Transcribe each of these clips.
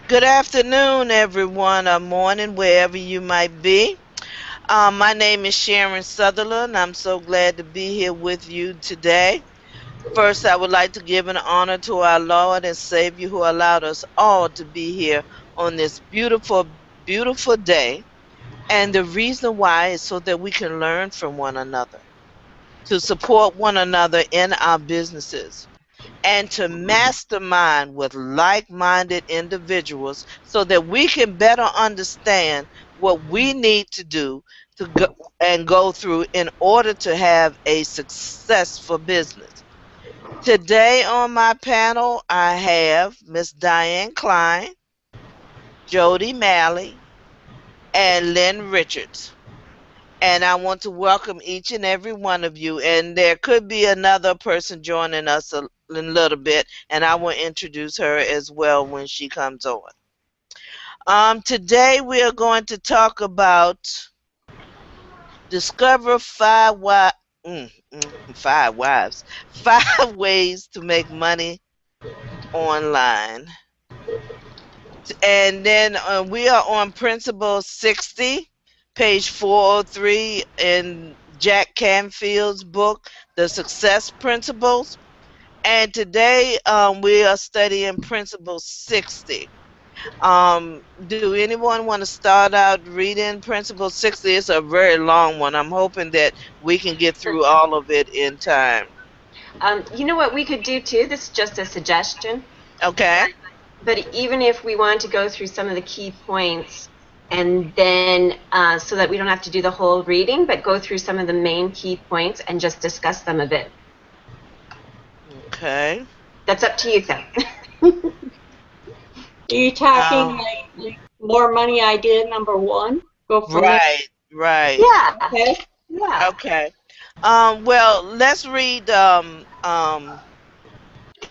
Good afternoon, everyone, or morning, wherever you might be. My name is Sharon Sutherland. I'm so glad to be here with you today. First, I would like to give an honor to our Lord and Savior who allowed us all to be here on this beautiful, beautiful day. And the reason why is so that we can learn from one another, to support one another in our businesses, and to mastermind with like minded individuals so that we can better understand what we need to do to go and go through in order to have a successful business. Today on my panel, I have Miss Diane Klein, Jody Malley, and Lynn Richards. And I want to welcome each and every one of you. And there could be another person joining us in a little bit, and I will introduce her as well when she comes on. Today we are going to talk about discover five wives, five ways to make money online. And then we are on Principle 60, page 403 in Jack Canfield's book, The Success Principles. And today we are studying Principle 60. Do anyone want to start out reading Principle 60? It's a very long one. I'm hoping that we can get through all of it in time. You know what we could do too? This is just a suggestion. Okay. But even if we want to go through some of the key points, and then so that we don't have to do the whole reading, but go through some of the main key points and just discuss them a bit. Okay. That's up to you, though. Are you talking like more money idea number one? Go from right, right. Yeah. there. Okay. Yeah. Okay. Well, let's read The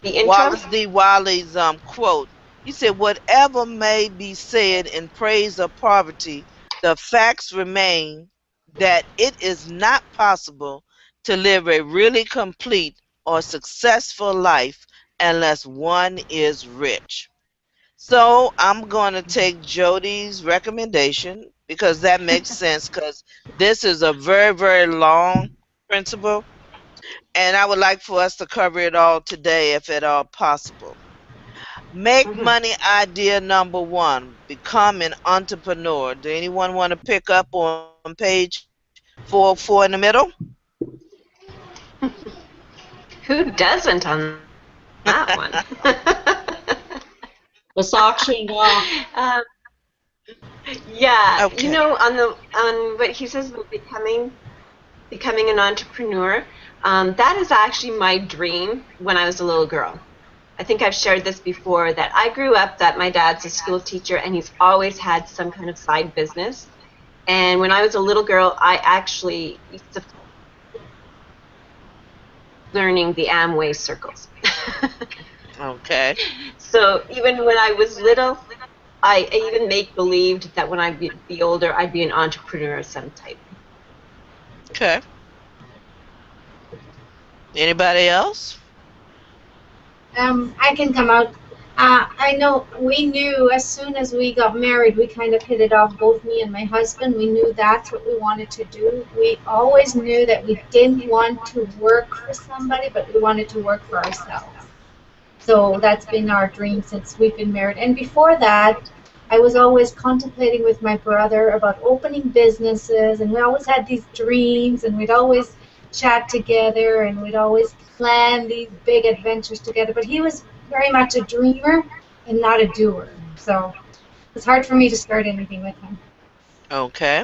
intro. Wallace D. Wiley's quote. He said, "Whatever may be said in praise of poverty, the facts remain that it is not possible to live a really complete or successful life unless one is rich." So I'm going to take Jody's recommendation because that makes sense because this is a very, very long principle. And I would like for us to cover it all today if at all possible. Make money idea number one, become an entrepreneur. Do anyone want to pick up on page 404 in the middle? Who doesn't on that one? Let's auction off. Yeah, Okay. you know, on what he says about becoming an entrepreneur, that is actually my dream when I was a little girl. I think I've shared this before that I grew up that my dad's a school teacher and he's always had some kind of side business. And when I was a little girl, I actually used to learning the Amway circles. Okay. So even when I was little, I even make believed that when I be older, I'd be an entrepreneur of some type. Okay. Anybody else? I can come out. I know we knew as soon as we got married, we kind of hit it off, both me and my husband. We knew that's what we wanted to do. We always knew that we didn't want to work for somebody, but we wanted to work for ourselves. So that's been our dream since we've been married. And before that, I was always contemplating with my brother about opening businesses, and we always had these dreams, and we'd always chat together, and we'd always plan these big adventures together. But he was very much a dreamer and not a doer. So it's hard for me to start anything with him. Okay.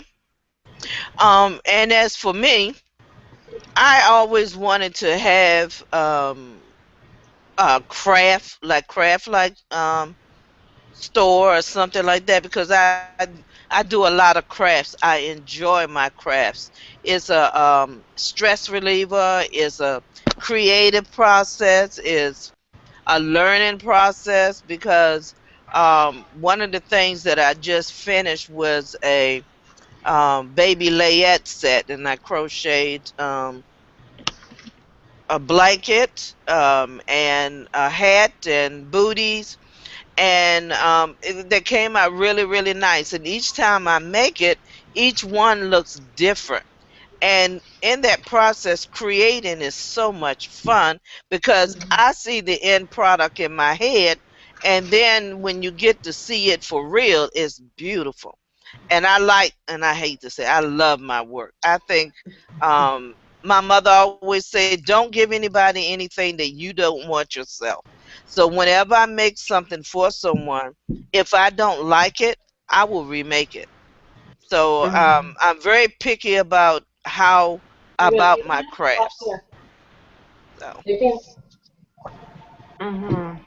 And as for me, I always wanted to have a craft like store or something like that because I do a lot of crafts. I enjoy my crafts. It's a stress reliever. It's a creative process. It's a learning process because one of the things that I just finished was a baby layette set, and I crocheted a blanket, and a hat and booties, and they came out really, really nice. And each time I make it, each one looks different. And in that process, creating is so much fun because I see the end product in my head, and then when you get to see it for real, it's beautiful. And and I hate to say, I love my work. I think my mother always said, don't give anybody anything that you don't want yourself. So whenever I make something for someone, if I don't like it, I will remake it. So Mhm. I'm very picky about how about my crafts. So Mhm.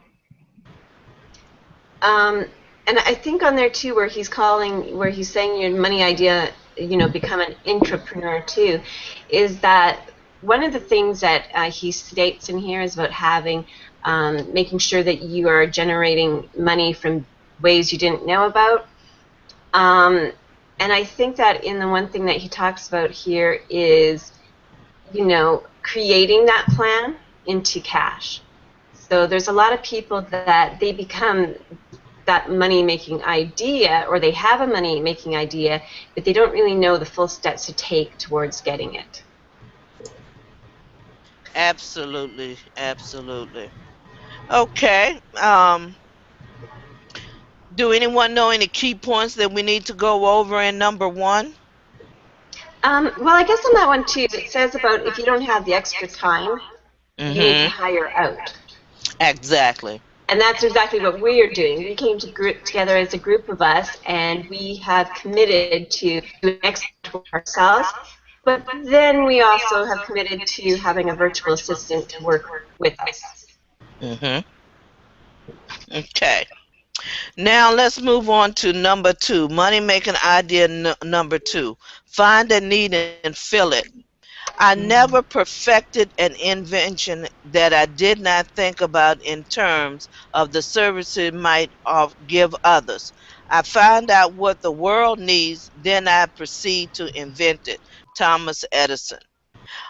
Um, and I think on there too, where he's saying your money idea, become an entrepreneur too, is that one of the things that he states in here is about making sure that you are generating money from ways you didn't know about. Um, and I think that in the one thing that he talks about here is, creating that plan into cash. So there's a lot of people that they become that money making idea, or they have a money making idea, but they don't really know the full steps to take towards getting it. absolutely, absolutely. Okay. Do anyone know any key points that we need to go over in number one? Well, I guess on that one too, it says about if you don't have the extra time, you need to Mm-hmm. hire out. Exactly. And that's exactly what we are doing. We came together as a group of us, and we have committed to doing extra work ourselves. But then we also have committed to having a virtual assistant to work with us. Mm-hmm. Okay. Now let's move on to number two. Money making idea number two. Find a need and fill it. I never perfected an invention that I did not think about in terms of the service it might give others. I find out what the world needs, then I proceed to invent it. Thomas Edison.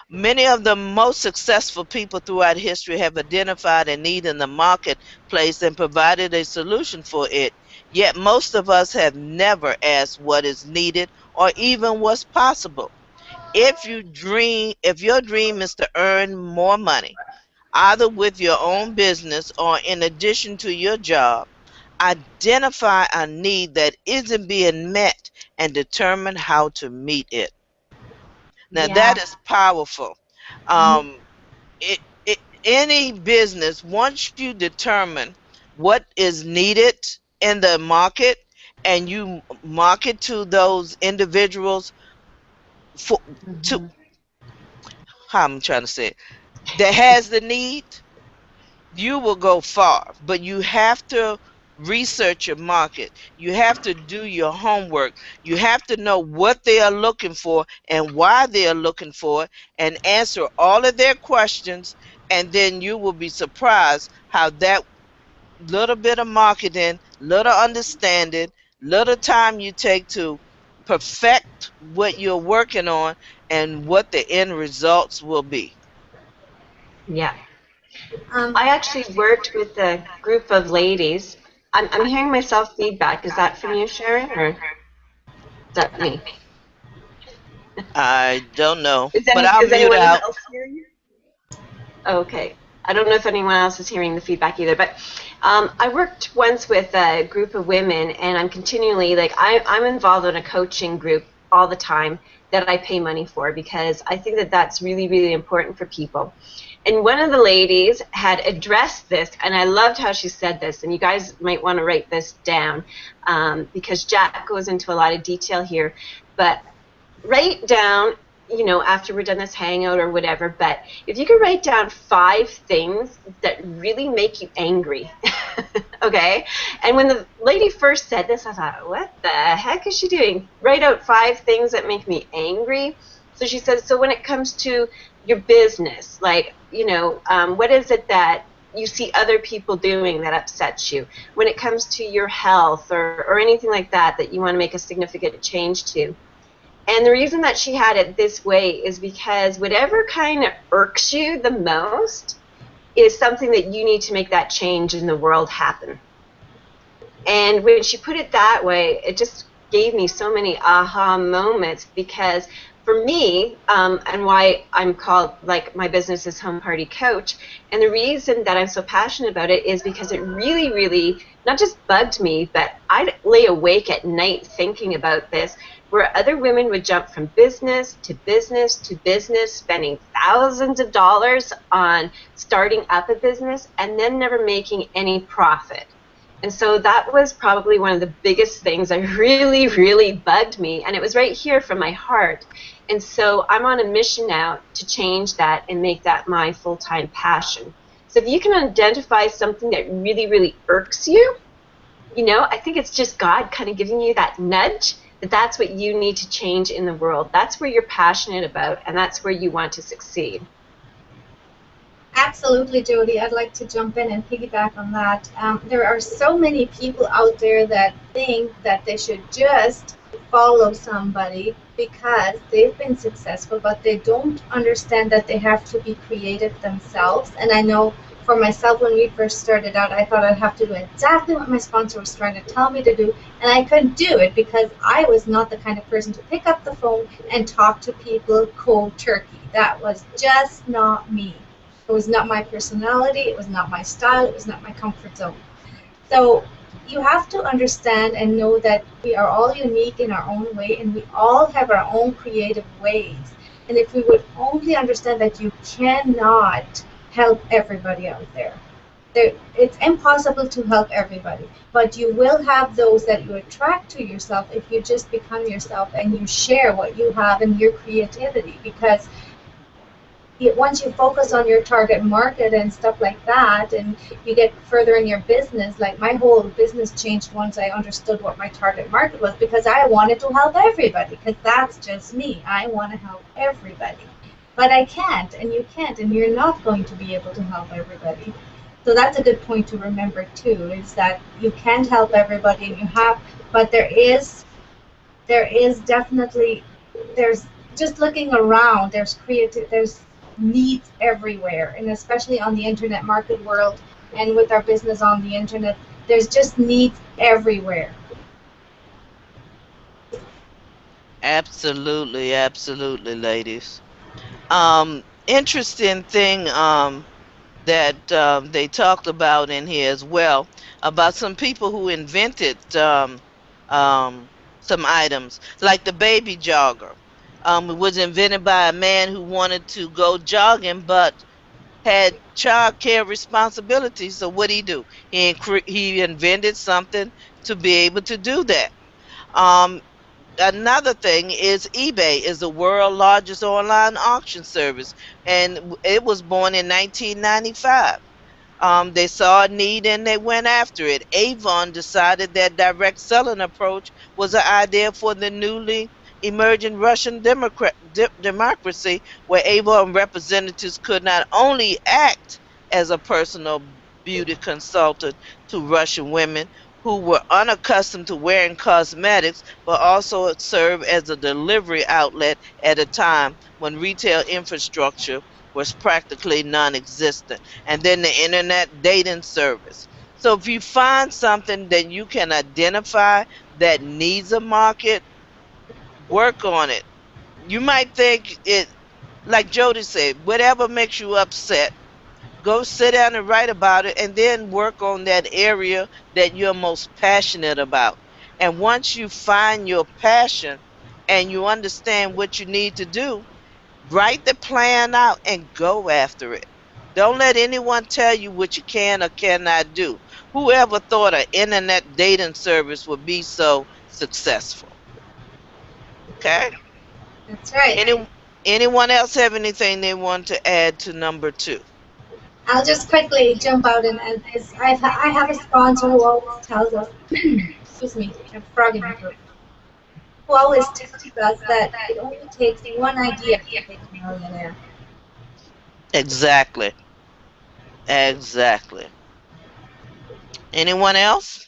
Many of the most successful people throughout history have identified a need in the marketplace and provided a solution for it. Yet most of us have never asked what is needed or even what's possible. If your dream is to earn more money, either with your own business or in addition to your job, identify a need that isn't being met and determine how to meet it. Now that Yeah. is powerful. Um, any business, once you determine what is needed in the market and you market to those individuals for to Mhm. how I'm trying to say it, that has the need, you will go far. But you have to research your market. You have to do your homework. You have to know what they are looking for and why they are looking for it, and answer all of their questions. And then you will be surprised how that little bit of marketing, little understanding, little time you take to perfect what you're working on and what the end results will be. Yeah. Um, I actually worked with a group of ladies. I'm hearing myself feedback. Is that from you, Sharon, or is that me? I don't know, Is but I'll is mute anyone out. else hearing you? Okay. I don't know if anyone else is hearing the feedback either, but I worked once with a group of women, and I'm continually I'm involved in a coaching group all the time that I pay money for because I think that that's really, really important for people. And one of the ladies had addressed this, and I loved how she said this, and you guys might want to write this down because Jack goes into a lot of detail here. But write down, after we're done this hangout or whatever, but if you could write down 5 things that really make you angry, okay? And when the lady first said this, I thought, what the heck is she doing? Write out 5 things that make me angry. So she says, so when it comes to your business, what is it that you see other people doing that upsets you? When it comes to your health or anything like that that you want to make a significant change to, And the reason that she had it this way is because whatever kind of irks you the most is something that you need to make that change in the world happen. And when she put it that way, it just gave me so many aha moments, because for me, and why I'm called, like, my business is Home Party Coach, and the reason that I'm so passionate about it is because it really, really not just bugged me, but I'd lay awake at night thinking about this, where other women would jump from business to business to business, spending thousands of dollars on starting up a business and then never making any profit. And so that was probably one of the biggest things that really, really bugged me. And it was right here from my heart. And so I'm on a mission now to change that and make that my full-time passion. So if you can identify something that really, really irks you, you know, I think it's just God kind of giving you that nudge that that's what you need to change in the world. That's where you're passionate about, and that's where you want to succeed. Absolutely, Jody. I'd like to jump in and piggyback on that. There are so many people out there that think that they should just follow somebody because they've been successful, but they don't understand that they have to be creative themselves. And I know for myself, when we first started out, I thought I'd have to do exactly what my sponsor was trying to tell me to do, and I couldn't do it because I was not the kind of person to pick up the phone and talk to people cold turkey. That was just not me. It was not my personality, it was not my style, it was not my comfort zone. So you have to understand and know that we are all unique in our own way, and we all have our own creative ways. And if we would only understand that you cannot help everybody out there. It's impossible to help everybody, but you will have those that you attract to yourself if you just become yourself and you share what you have and your creativity, because once you focus on your target market and stuff like that, and you get further in your business, like my whole business changed once I understood what my target market was, because I wanted to help everybody, because that's just me. I want to help everybody. But I can't, and you can't, and you're not going to be able to help everybody. So that's a good point to remember too, is that you can't help everybody, and you have, but there is definitely, there's just looking around, there's needs everywhere, and especially on the internet market world and with our business on the internet, there's just needs everywhere. Absolutely, absolutely, ladies. Interesting thing that they talked about in here as well, about some people who invented some items, like the baby jogger. It was invented by a man who wanted to go jogging, but had child care responsibilities. So what did he do? He invented something to be able to do that. Um, Another thing is eBay is the world's largest online auction service, and it was born in 1995. They saw a need and they went after it. Avon decided that direct selling approach was an idea for the newly emerging Russian democracy, where Avon representatives could not only act as a personal beauty consultant to Russian women who were unaccustomed to wearing cosmetics, but also serve as a delivery outlet at a time when retail infrastructure was practically non-existent. And then the internet dating service. So if you find something that you can identify that needs a market, work on it. You might think it, like Jody said, whatever makes you upset, go sit down and write about it, and then work on that area that you're most passionate about. And once you find your passion and you understand what you need to do, write the plan out and go after it. Don't let anyone tell you what you can or cannot do. Whoever thought an internet dating service would be so successful? Okay? That's right. Anyone else have anything they want to add to number 2? I'll just quickly jump out, and I have a sponsor who always tells us, excuse me, I have a frog in my throat, who always tells us that it only takes one idea to make a millionaire. Exactly. Exactly. Anyone else?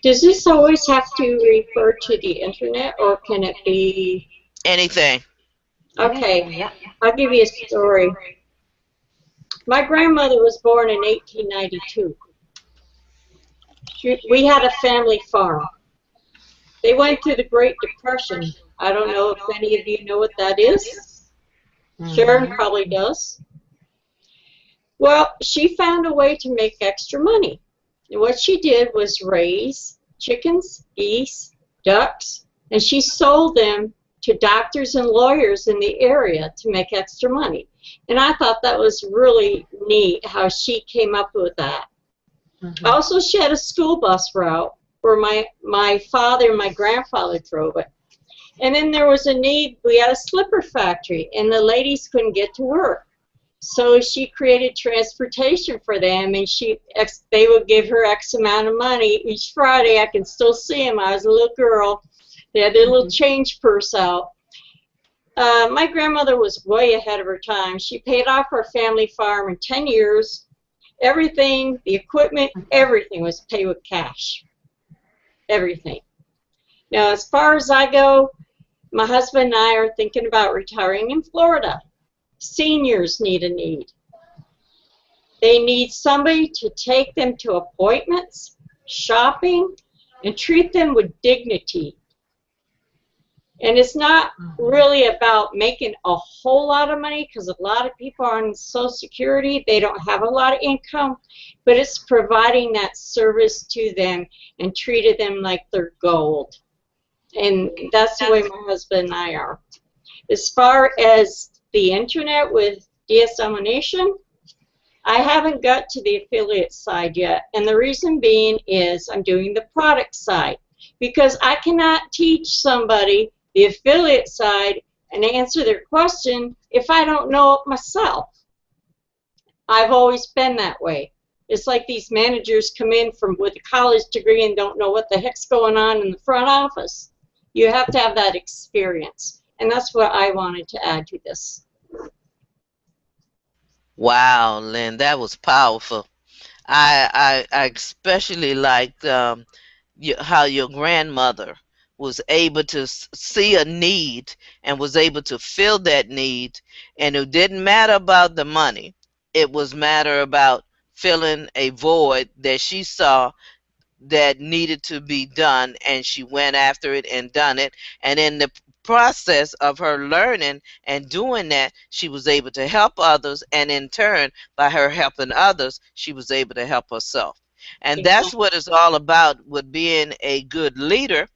Does this always have to refer to the internet, or can it be? Anything. Okay, Yeah. I'll give you a story. My grandmother was born in 1892. We had a family farm. They went through the Great Depression. I don't know if any of you know what that is. Sharon probably does. Well, she found a way to make extra money. And what she did was raise chickens, geese, ducks, and she sold them to doctors and lawyers in the area to make extra money. And I thought that was really neat how she came up with that. Also, she had a school bus route where my father and my grandfather drove it. And then there was a need, we had a slipper factory, and the ladies couldn't get to work. So she created transportation for them, and they would give her X amount of money each Friday. I can still see them. I was a little girl. They had their little change purse out. My grandmother was way ahead of her time. She paid off our family farm in 10 years. Everything, the equipment, everything was paid with cash. Everything. Now, as far as I go, my husband and I are thinking about retiring in Florida. Seniors need a need. They need somebody to take them to appointments, shopping, and treat them with dignity. And it's not really about making a whole lot of money, because a lot of people are on Social Security, they don't have a lot of income, but it's providing that service to them and treated them like they're gold. And that's the way my husband and I are. As far as the internet with DS Domination, I haven't got to the affiliate side yet, and the reason being is I'm doing the product side, because I cannot teach somebody the affiliate side and answer their question if I don't know it myself. I've always been that way. It's like these managers come in with a college degree and don't know what the heck's going on in the front office. You have to have that experience, and that's what I wanted to add to this. Wow, Lynn, that was powerful. I especially liked how your grandmother was able to see a need and was able to fill that need, and it didn't matter about the money. It was matter about filling a void that she saw that needed to be done, and she went after it and done it. And in the process of her learning and doing that, she was able to help others, and in turn, by her helping others, she was able to help herself. And that's what it's all about with being a good leader.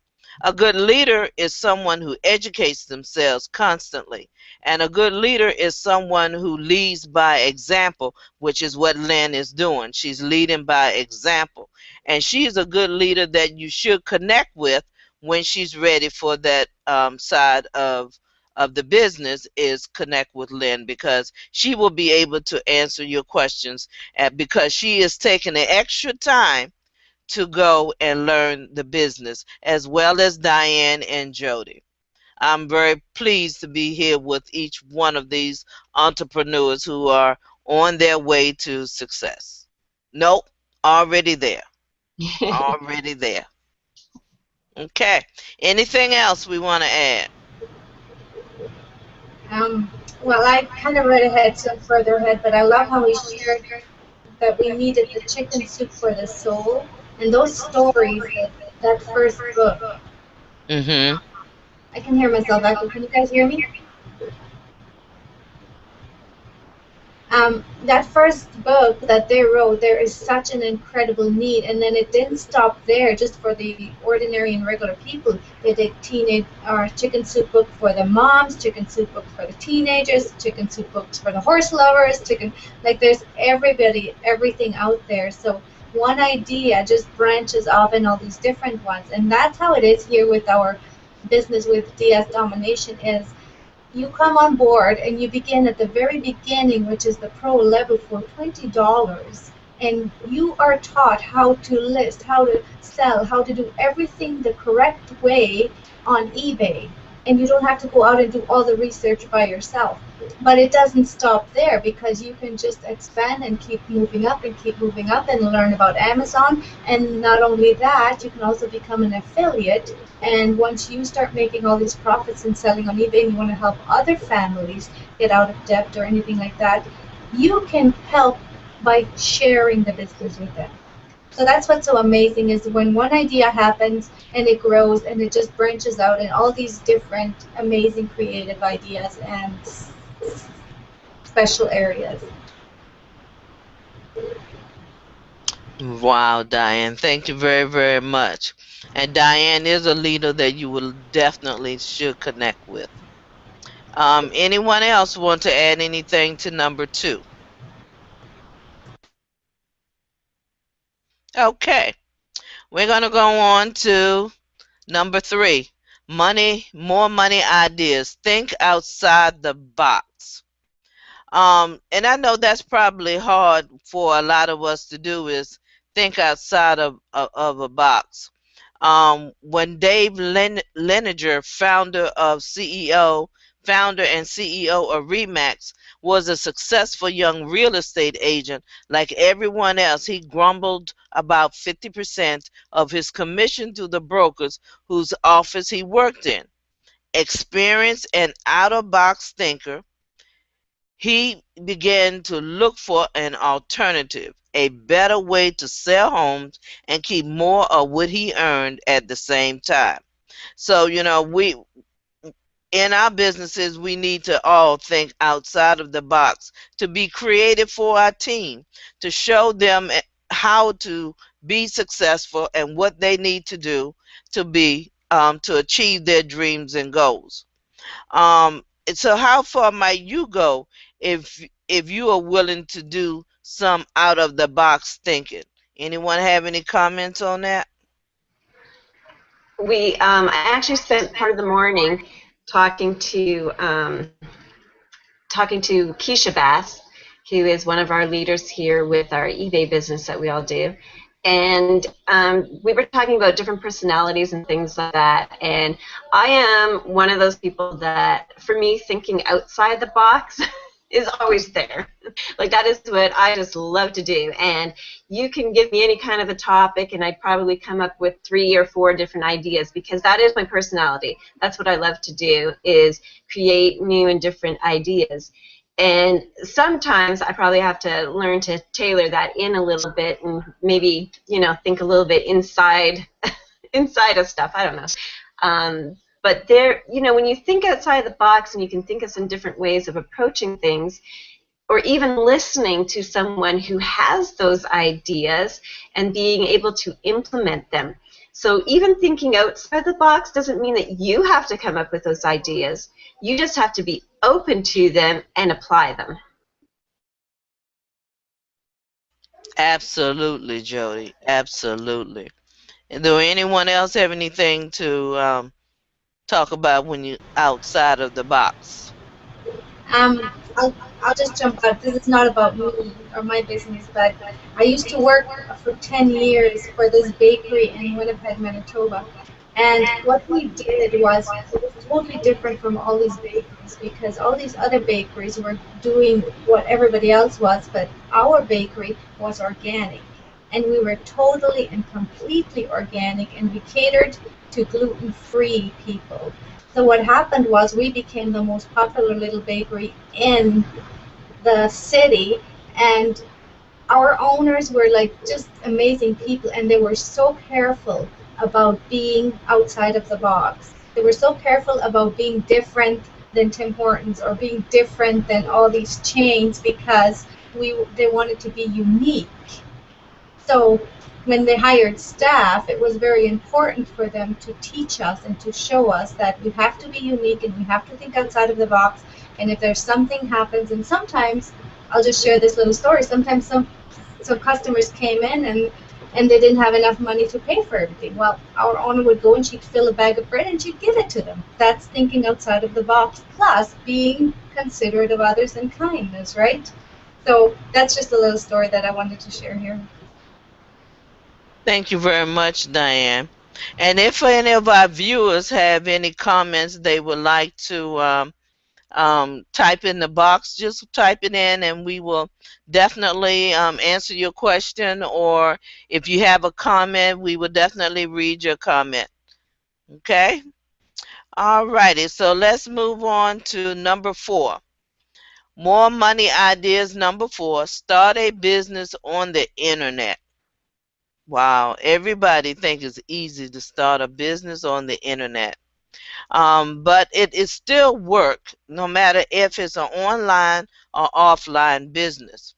A good leader is someone who educates themselves constantly. And a good leader is someone who leads by example, which is what Lynn is doing. She's leading by example. And she's a good leader that you should connect with when she's ready for that side of the business, is connect with Lynn, because she will be able to answer your questions, because she is taking the extra time to go and learn the business, as well as Diane and Jody. I'm very pleased to be here with each one of these entrepreneurs who are on their way to success. Nope, already there. Already there. Okay. Anything else we want to add? Well, I kind of read ahead, some further ahead, but I love how we shared that we needed the chicken soup for the soul, and those stories, that first book. Mm-hmm. I can hear myself echo. Can you guys hear me? That first book that they wrote, there is such an incredible need, and then it didn't stop there just for the ordinary and regular people. They did chicken soup book for the moms, chicken soup book for the teenagers, chicken soup books for the horse lovers, there's everybody, everything out there. So one idea just branches off in all these different ones, and that's how it is here with our business with DS Domination. Is you come on board and you begin at the very beginning, which is the pro level, for $20, and you are taught how to list, how to sell, how to do everything the correct way on eBay. and you don't have to go out and do all the research by yourself. But it doesn't stop there, because you can just expand and keep moving up and keep moving up and learn about Amazon. And not only that, you can also become an affiliate. And once you start making all these profits and selling on eBay, and you want to help other families get out of debt or anything like that, you can help by sharing the business with them. So that's what's so amazing, is when one idea happens and it grows and it just branches out in all these different amazing creative ideas and special areas. Wow, Diane, thank you very, very much. And Diane is a leader that you will definitely should connect with. Anyone else want to add anything to number 2? Okay, we're going to go on to number 3. More money ideas. Think outside the box. And I know that's probably hard for a lot of us to do, is think outside of a box. When Dave Leninger, founder and CEO of Remax, was a successful young real estate agent, like everyone else, he grumbled about 50% of his commission to the brokers whose office he worked in. Experienced and out-of-box thinker, he began to look for an alternative, a better way to sell homes and keep more of what he earned at the same time. So, we in our businesses, we need to all think outside of the box, to be creative for our team, to show them how to be successful and what they need to do to achieve their dreams and goals. So how far might you go if you are willing to do some out of the box thinking? Anyone have any comments on that? I actually spent part of the morning talking to Keisha Bass, who is one of our leaders here with our eBay business that we all do. And we were talking about different personalities and things like that. And I am one of those people that, for me, thinking outside the box is always there. Like, that is what I just love to do. And you can give me any kind of a topic, and I'd probably come up with 3 or 4 different ideas, because that is my personality. That's what I love to do, is create new and different ideas. And sometimes I probably have to learn to tailor that in a little bit, and maybe, think a little bit inside of stuff. I don't know. But there, when you think outside the box and you can think of some different ways of approaching things, or even listening to someone who has those ideas and being able to implement them. So even thinking outside the box doesn't mean that you have to come up with those ideas. You just have to be open to them and apply them. Absolutely, Jody. Absolutely. And do anyone else have anything to talk about when you outside of the box? I'll just jump out. This is not about me or my business, but I used to work for 10 years for this bakery in Winnipeg, Manitoba. And what we did was, it was totally different from all these bakeries, because all these other bakeries were doing what everybody else was, but our bakery was organic. And we were totally and completely organic, and we catered to gluten-free people. So what happened was, we became the most popular little bakery in the city, and our owners were like just amazing people, and they were so careful about being outside of the box. They were so careful about being different than Tim Hortons or being different than all these chains, because they wanted to be unique. So when they hired staff, it was very important for them to teach us and to show us that we have to be unique and we have to think outside of the box. And if there's something happens, and sometimes, I'll just share this little story, sometimes some customers came in and they didn't have enough money to pay for everything. Well, our owner would go and she'd fill a bag of bread and she'd give it to them. That's thinking outside of the box, plus being considerate of others and kindness, right? So that's just a little story that I wanted to share here. Thank you very much, Diane. And if any of our viewers have any comments they would like to type in the box, just type it in and we will definitely answer your question. Or if you have a comment, we will definitely read your comment. Okay? All righty. So let's move on to number 4. More money ideas. Number 4, start a business on the internet. Wow, everybody thinks it's easy to start a business on the internet. But it is still work, no matter if it's an online or offline business.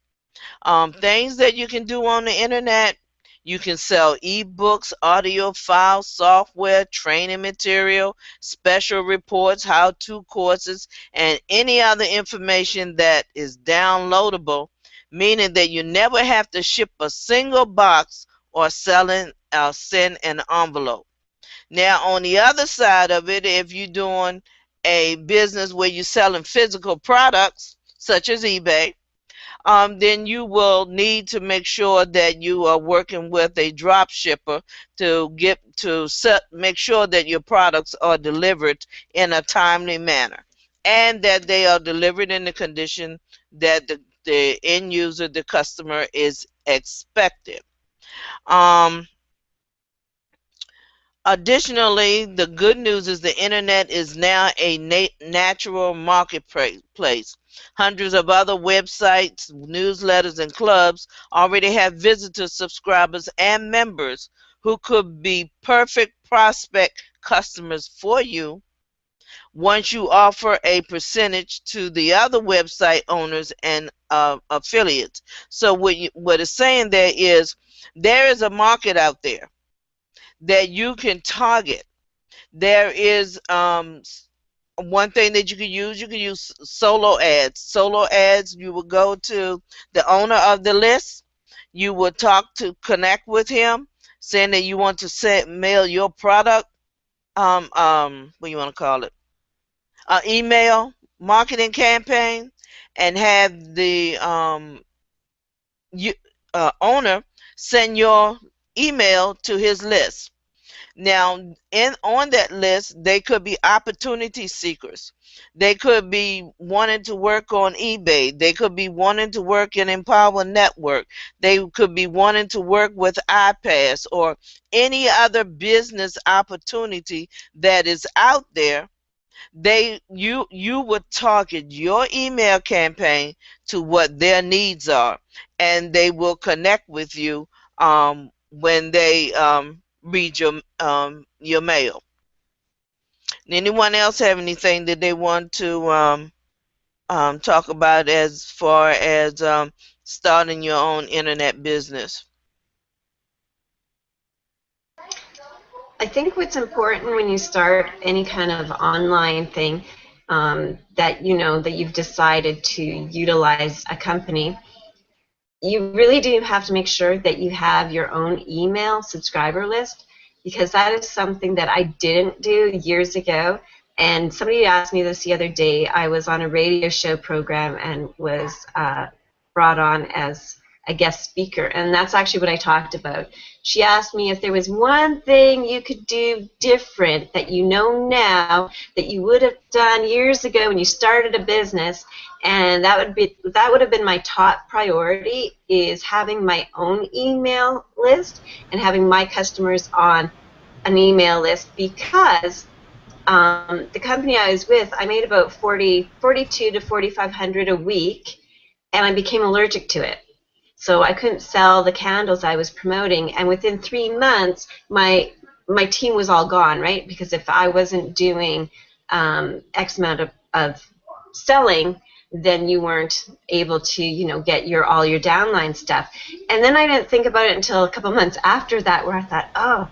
Things that you can do on the internet: you can sell ebooks, audio files, software, training material, special reports, how-to courses, and any other information that is downloadable, meaning that you never have to ship a single box or send an envelope. Now, on the other side of it, if you're doing a business where you're selling physical products, such as eBay, then you will need to make sure that you are working with a drop shipper to make sure that your products are delivered in a timely manner, and that they are delivered in the condition that the end user, the customer, is expected. Um, Additionally, the good news is the internet is now a natural marketplace. Hundreds of other websites, newsletters, and clubs already have visitors, subscribers, and members who could be perfect prospect customers for you once you offer a percentage to the other website owners and affiliates. So what it's saying there is a market out there that you can target. There is one thing that you can use. You can use solo ads. Solo ads, you will go to the owner of the list. You will connect with him, saying that you want to mail your product. What do you want to call it? Email marketing campaign, and have the owner send your email to his list. Now, on that list, they could be opportunity seekers. They could be wanting to work on eBay. They could be wanting to work in Empower Network. They could be wanting to work with iPass or any other business opportunity that is out there. You would target your email campaign to what their needs are, and they will connect with you when they read your mail. Anyone else have anything that they want to talk about as far as starting your own internet business? I think what's important when you start any kind of online thing, that that you've decided to utilize a company, you really do have to make sure that you have your own email subscriber list, because that is something that I didn't do years ago. And somebody asked me this the other day. I was on a radio show program and was brought on as a guest speaker, and that's actually what I talked about. She asked me if there was one thing you could do different that you know now that you would have done years ago when you started a business, and that would have been my top priority, is having my own email list and having my customers on an email list, because the company I was with, I made about 42 to 4,500 a week, and I became allergic to it. So I couldn't sell the candles I was promoting, and within 3 months, my team was all gone, right? Because if I wasn't doing X amount of selling, then you weren't able to, get all your downline stuff. And then I didn't think about it until a couple months after that, where I thought, oh,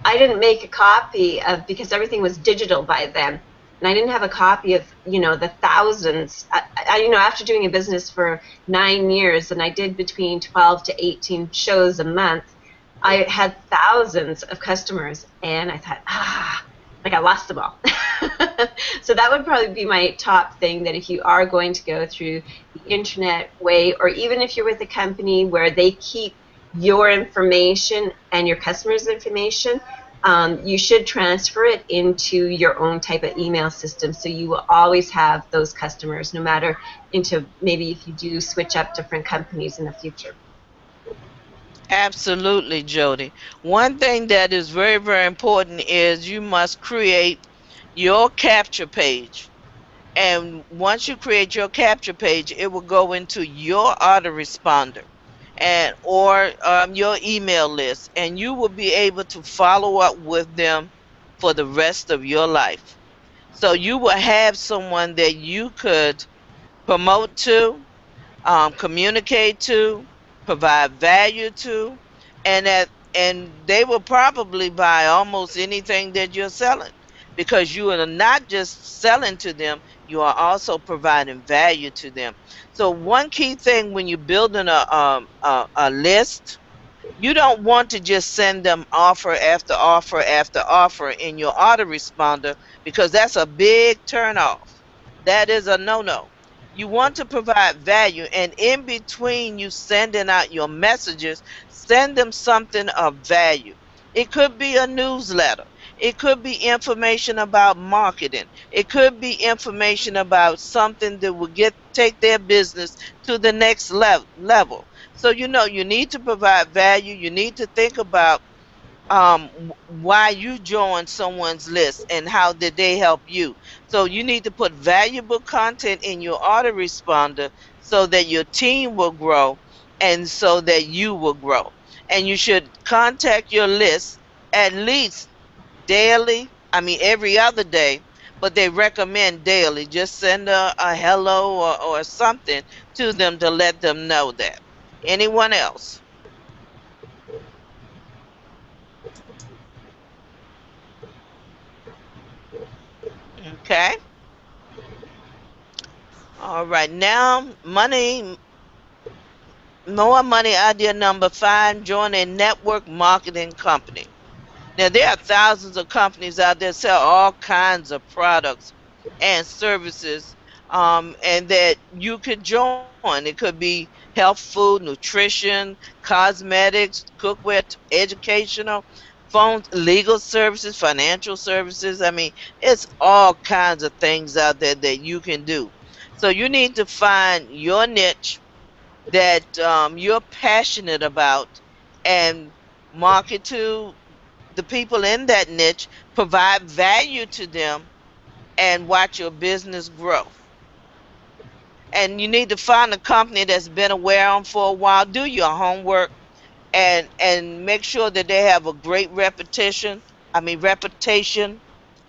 I didn't make a copy because everything was digital by then. And I didn't have a copy of, the thousands. After doing a business for 9 years, and I did between 12 to 18 shows a month, I had thousands of customers, and I thought, I lost them all. So that would probably be my top thing, that if you are going to go through the internet way, or even if you're with a company where they keep your information and your customers' information, you should transfer it into your own type of email system, so you will always have those customers, no matter into maybe if you do switch up different companies in the future. Absolutely, Jody. One thing that is very, very important is you must create your capture page. And once you create your capture page, it will go into your autoresponder and or your email list, and you will be able to follow up with them for the rest of your life. So you will have someone that you could promote to, communicate to, provide value to, and they will probably buy almost anything that you're selling, because you are not just selling to them, you are also providing value to them. So one key thing when you're building a list, you don't want to just send them offer after offer after offer in your autoresponder, because that's a big turnoff. That is a no-no. You want to provide value, and in between you sending out your messages, send them something of value. It could be a newsletter. It could be information about marketing. It could be information about something that will take their business to the next level. So you need to provide value. You need to think about why you joined someone's list and how did they help you. So you need to put valuable content in your autoresponder so that your team will grow and so that you will grow. And you should contact your list at least daily, I mean every other day, but they recommend daily. Just send a hello or something to them to let them know that. Anyone else? Okay. All right. Now, more money idea number 5, join a network marketing company. Now, there are thousands of companies out there sell all kinds of products and services, and that you could join. It could be health, food, nutrition, cosmetics, cookware, educational, phones, legal services, financial services. I mean, it's all kinds of things out there that you can do. So you need to find your niche that you're passionate about and market to the people in that niche, provide value to them, and watch your business grow. And you need to find a company that's been around for a while. Do your homework and make sure that they have a great reputation. I mean reputation.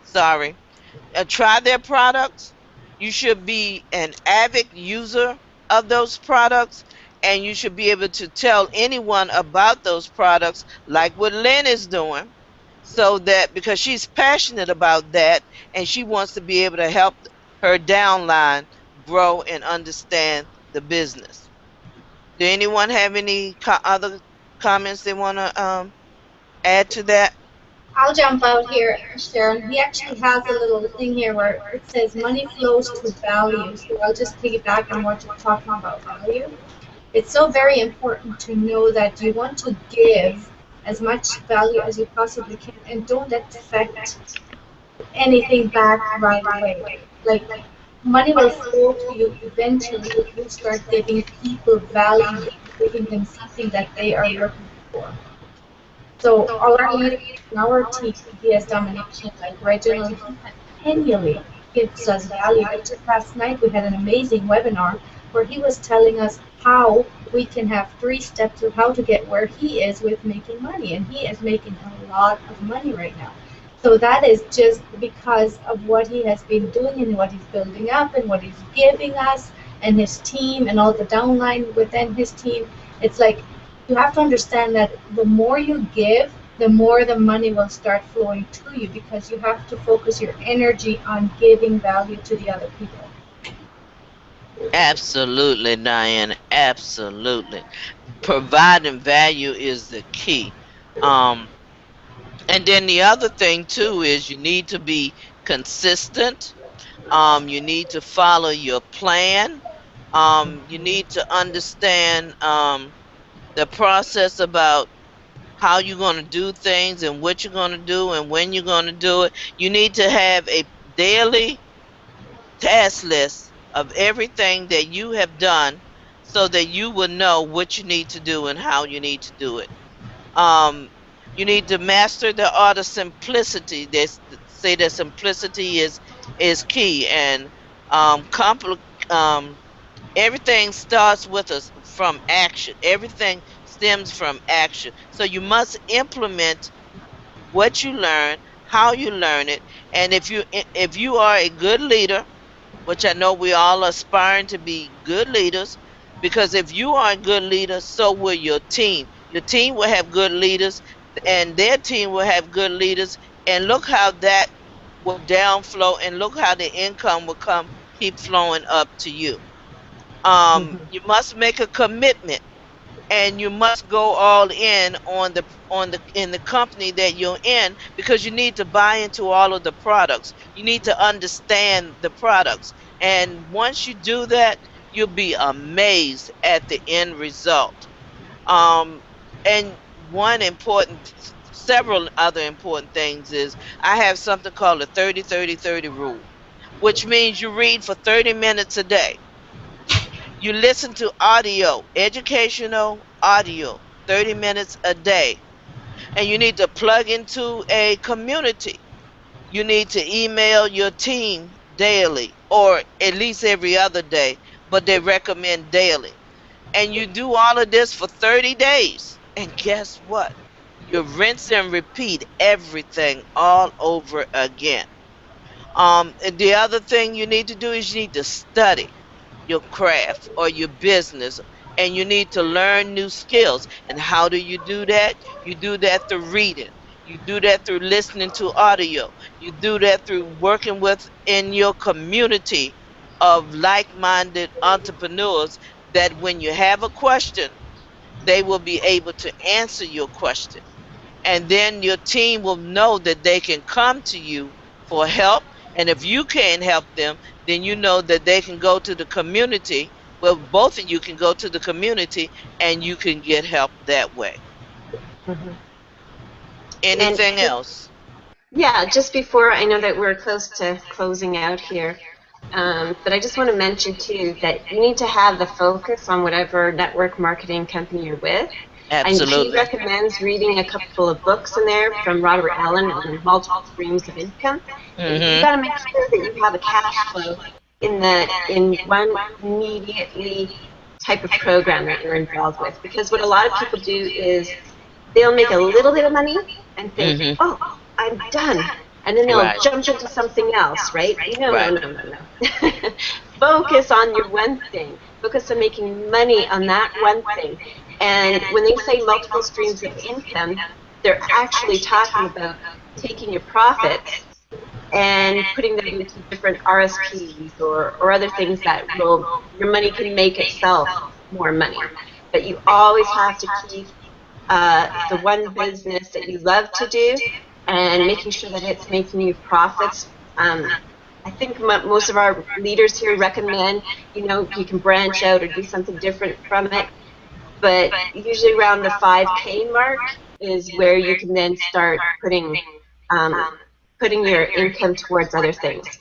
Sorry. Try their products. You should be an avid user of those products, and you should be able to tell anyone about those products, like what Lynn is doing, so that because she's passionate about that and she wants to be able to help her downline grow and understand the business. Do anyone have any other comments they want to add to that? I'll jump out here, Sharon. He actually has a little thing here where it says money flows to value. So I'll just piggyback on what you're talking about, value. It's so very important to know that you want to give as much value as you possibly can, and don't expect anything back right away. Like, money will flow to you eventually if you start giving people value, giving them something that they are looking for. So our leader in our team, he has domination, like Reginald, he continually gives us value. But just last night we had an amazing webinar where he was telling us how we can have 3 steps of how to get where he is with making money. And he is making a lot of money right now. So that is just because of what he has been doing and what he's building up and what he's giving us and his team and all the downline within his team. It's like, you have to understand that the more you give, the more the money will start flowing to you, because you have to focus your energy on giving value to the other people. Absolutely, Diane. Absolutely. Providing value is the key. Um, and then the other thing too is you need to be consistent. You need to follow your plan. You need to understand the process about how you're going to do things and what you're going to do and when you're going to do it. You need to have a daily task list of everything that you have done so that you will know what you need to do and how you need to do it. Um, you need to master the art of simplicity. They say that simplicity is key, and um, everything starts with us from action. Everything stems from action. So you must implement what you learn, how you learn it, and if you are a good leader, which I know we all aspiring to be good leaders, because if you are a good leader, so will your team. Your team will have good leaders, and their team will have good leaders, and look how that will downflow, and look how the income will keep flowing up to you. Mhm. You must make a commitment, and you must go all in on the in the company that you're in, because you need to buy into all of the products. You need to understand the products, and once you do that, you'll be amazed at the end result. um and one important several other important things is, I have something called the 30-30-30 rule, which means you read for 30 minutes a day. You listen to audio, educational audio, 30 minutes a day. And you need to plug into a community. You need to email your team daily, or at least every other day, but they recommend daily. And you do all of this for 30 days. And guess what? You rinse and repeat everything all over again. And the other thing you need to do is you need to study your craft or your business, and you need to learn new skills. And how do you do that? You do that through reading. You do that through listening to audio. You do that through working with in your community of like-minded entrepreneurs, that when you have a question, they will be able to answer your question, and then your team will know that they can come to you for help. And if you can't help them, then you know that they can go to the community. Well, both of you can go to the community, and you can get help that way. Mhm. And Anything else? yeah, just before, I know that we're close to closing out here, but I just want to mention too that you need to have the focus on whatever network marketing company you're with. And he Absolutely. recommends reading a couple of books in there from Robert Allen on multiple streams of income. But you Mhm. got to make sure that you have a cash flow in one immediately type of program that you're involved with. Because what a lot of people do is they'll make a little bit of money and think, Mhm. oh, I'm done. And then they'll Right. jump into something else, right? No, no, Right. no, no, no. Focus on your one thing. Focus on making money on that one thing. And when they say multiple streams of income, they're actually talking about taking your profits and putting them into different RSPs or other things that will, your money can make itself more money. But you always have to keep the one business that you love to do and making sure that it's making you profits. I think most of our leaders here recommend, you can branch out or do something different from it, but usually around the 5K mark is where you can then start um, putting your income towards other things.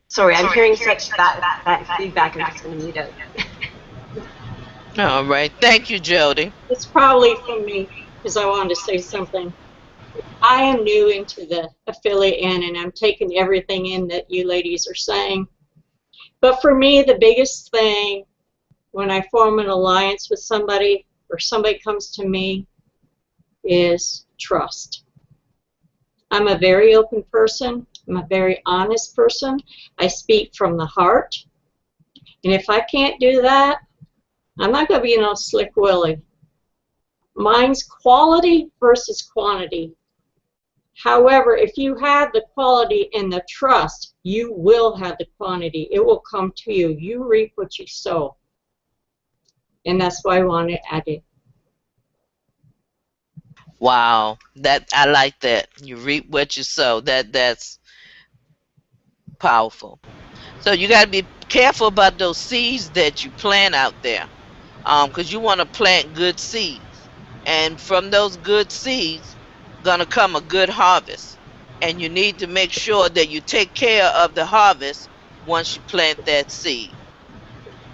Sorry, I'm hearing such that feedback. I'm just going to mute out. All right. Thank you, Jody. It's probably from me because I wanted to say something. I am new into the affiliate end, and I'm taking everything in that you ladies are saying. But for me, the biggest thing when I form an alliance with somebody or somebody comes to me is trust. I'm a very open person. I'm a very honest person. I speak from the heart. And if I can't do that, I'm not going to be no slick willy. Mine's quality versus quantity. However, if you have the quality and the trust, you will have the quantity. It will come to you. You reap what you sow. And that's why I want to add it. Wow. That I like that. You reap what you sow. That's powerful. So you got to be careful about those seeds that you plant out there, because you want to plant good seeds. And from those good seeds gonna come a good harvest. And you need to make sure that you take care of the harvest once you plant that seed.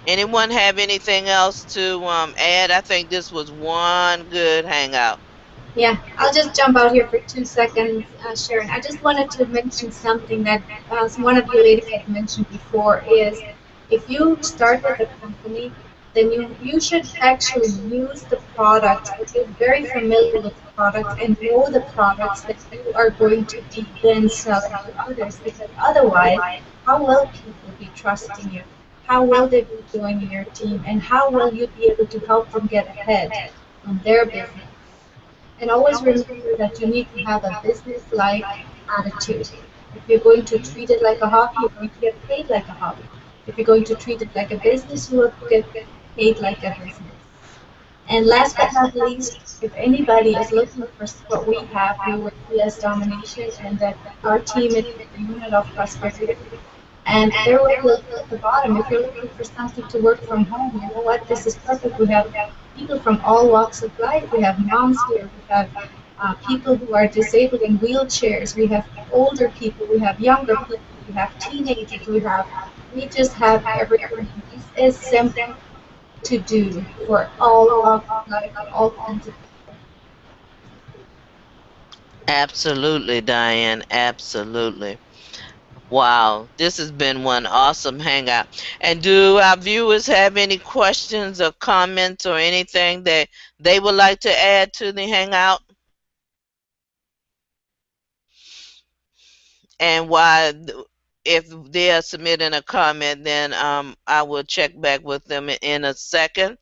Anyone have anything else to add? I think this was one good hangout. Yeah, I'll just jump out here for 2 seconds, Sharon. I just wanted to mention something that one of you ladies had mentioned before is if you start with a company, then you should actually use the product, get very familiar with the product and know the products that you are going to be then selling to others, because otherwise, how will people be trusting you? How will they be joining your team? And how will you be able to help them get ahead on their business? And always remember that you need to have a business-like attitude. If you're going to treat it like a hobby, you're going to get paid like a hobby. If you're going to treat it like a business, you will get paid like a business. And last but not least, if anybody is looking for what we have here with PS Domination, and that our team is a unit of prosperity, and there will look at the bottom, if you're looking for something to work from home, you know what, this is perfect. We have people from all walks of life. We have moms here. We have people who are disabled in wheelchairs. We have older people. We have younger people. We have teenagers. We just have everything. This is simple to do for all walks of life, all kinds of people. Absolutely, Diane. Absolutely. Wow, this has been one awesome hangout. And do our viewers have any questions or comments or anything that they would like to add to the hangout? And if they are submitting a comment, then I will check back with them in a second.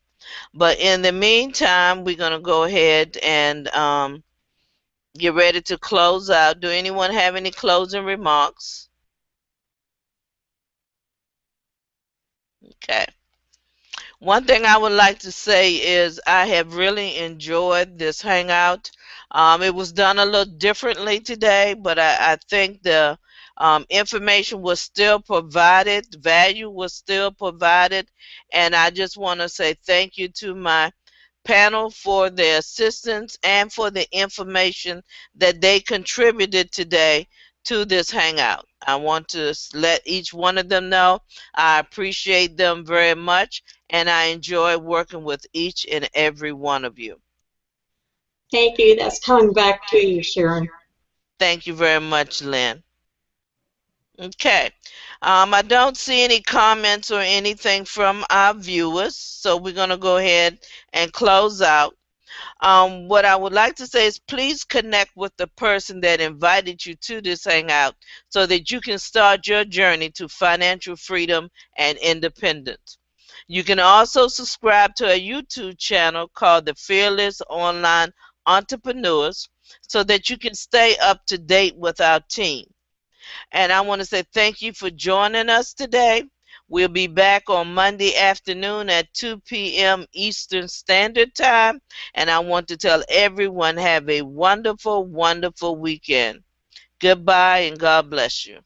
But in the meantime, we're gonna go ahead and get ready to close out. Do anyone have any closing remarks? Okay. One thing I would like to say is I have really enjoyed this hangout. It was done a little differently today, but I think the information was still provided, value was still provided, and I just want to say thank you to my panel for their assistance and for the information that they contributed today to this hangout. I want to let each one of them know I appreciate them very much and I enjoy working with each and every one of you. Thank you. That's coming back to you, Sharon. Thank you very much, Lynn. Okay. I don't see any comments or anything from our viewers, so we're going to go ahead and close out. What I would like to say is please connect with the person that invited you to this hangout so that you can start your journey to financial freedom and independence. You can also subscribe to a YouTube channel called The Fearless Online Entrepreneurs so that you can stay up to date with our team. And I want to say thank you for joining us today. We'll be back on Monday afternoon at 2 p.m. Eastern Standard Time. And I want to tell everyone have a wonderful, wonderful weekend. Goodbye and God bless you.